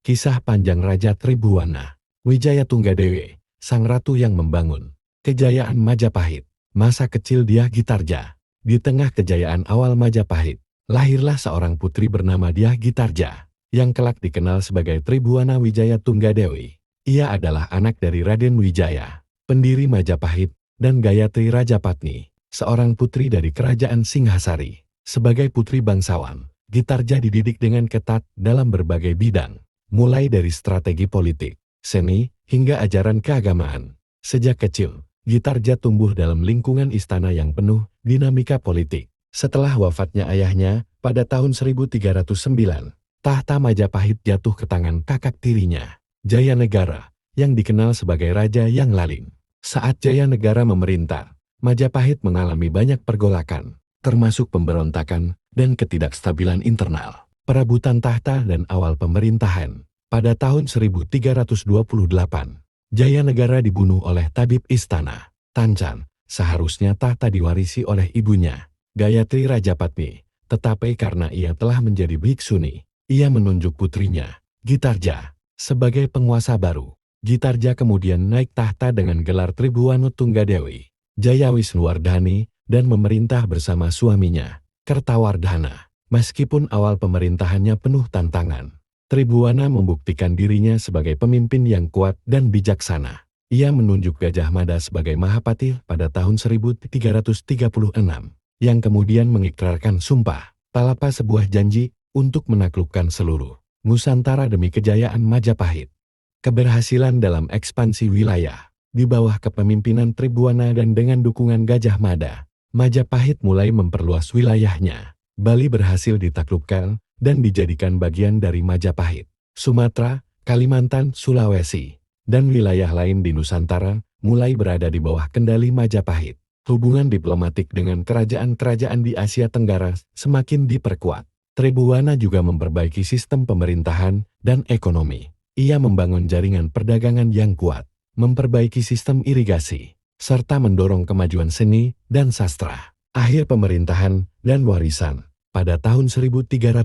Kisah panjang Raja Tribhuwana, Wijaya Tunggadewi, sang ratu yang membangun kejayaan Majapahit. Masa kecil Dyah Gitarja. Di tengah kejayaan awal Majapahit, lahirlah seorang putri bernama Dyah Gitarja, yang kelak dikenal sebagai Tribhuwana Wijaya Tunggadewi. Ia adalah anak dari Raden Wijaya, pendiri Majapahit, dan Gayatri Rajapatni, seorang putri dari kerajaan Singhasari. Sebagai putri bangsawan, Gitarja dididik dengan ketat dalam berbagai bidang, mulai dari strategi politik, seni, hingga ajaran keagamaan. Sejak kecil, Gitarja tumbuh dalam lingkungan istana yang penuh dinamika politik. Setelah wafatnya ayahnya, pada tahun 1309, tahta Majapahit jatuh ke tangan kakak tirinya, Jayanegara, yang dikenal sebagai raja yang lalim. Saat Jayanegara memerintah, Majapahit mengalami banyak pergolakan, termasuk pemberontakan dan ketidakstabilan internal. Perebutan tahta dan awal pemerintahan. Pada tahun 1328, Jayanegara dibunuh oleh tabib istana, Tancan. Seharusnya tahta diwarisi oleh ibunya, Gayatri Rajapatni, tetapi karena ia telah menjadi biksuni, ia menunjuk putrinya, Gitarja, sebagai penguasa baru. Gitarja kemudian naik tahta dengan gelar Tribhuwana Tunggadewi, Jayawisnuwardhani, dan memerintah bersama suaminya, Kertawardhana. Meskipun awal pemerintahannya penuh tantangan, Tribhuwana membuktikan dirinya sebagai pemimpin yang kuat dan bijaksana. Ia menunjuk Gajah Mada sebagai Mahapati pada tahun 1336, yang kemudian mengikrarkan sumpah palapa, sebuah janji untuk menaklukkan seluruh Nusantara demi kejayaan Majapahit. Keberhasilan dalam ekspansi wilayah di bawah kepemimpinan Tribhuwana dan dengan dukungan Gajah Mada, Majapahit mulai memperluas wilayahnya. Bali berhasil ditaklukkan dan dijadikan bagian dari Majapahit. Sumatera, Kalimantan, Sulawesi, dan wilayah lain di Nusantara mulai berada di bawah kendali Majapahit. Hubungan diplomatik dengan kerajaan-kerajaan di Asia Tenggara semakin diperkuat. Tribhuwana juga memperbaiki sistem pemerintahan dan ekonomi. Ia membangun jaringan perdagangan yang kuat, memperbaiki sistem irigasi, serta mendorong kemajuan seni dan sastra. Akhir pemerintahan dan warisan. Pada tahun 1350,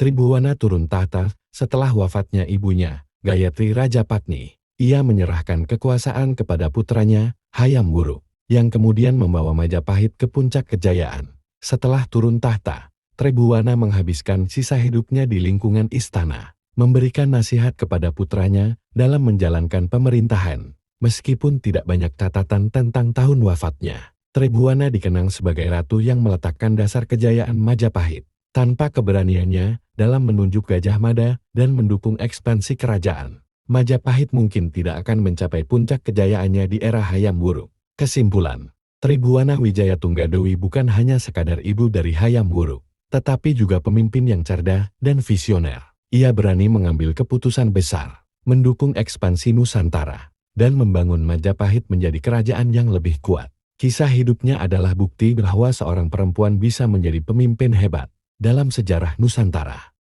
Tribhuwana turun tahta setelah wafatnya ibunya, Gayatri Rajapatni. Ia menyerahkan kekuasaan kepada putranya, Hayam Wuruk, yang kemudian membawa Majapahit ke puncak kejayaan. Setelah turun tahta, Tribhuwana menghabiskan sisa hidupnya di lingkungan istana, memberikan nasihat kepada putranya dalam menjalankan pemerintahan. Meskipun tidak banyak catatan tentang tahun wafatnya, Tribhuwana dikenang sebagai ratu yang meletakkan dasar kejayaan Majapahit. Tanpa keberaniannya dalam menunjuk Gajah Mada dan mendukung ekspansi kerajaan, Majapahit mungkin tidak akan mencapai puncak kejayaannya di era Hayam Wuruk. Kesimpulan, Tribhuwana Wijaya Tunggadewi bukan hanya sekadar ibu dari Hayam Wuruk, tetapi juga pemimpin yang cerdas dan visioner. Ia berani mengambil keputusan besar, mendukung ekspansi Nusantara, dan membangun Majapahit menjadi kerajaan yang lebih kuat. Kisah hidupnya adalah bukti bahwa seorang perempuan bisa menjadi pemimpin hebat dalam sejarah Nusantara.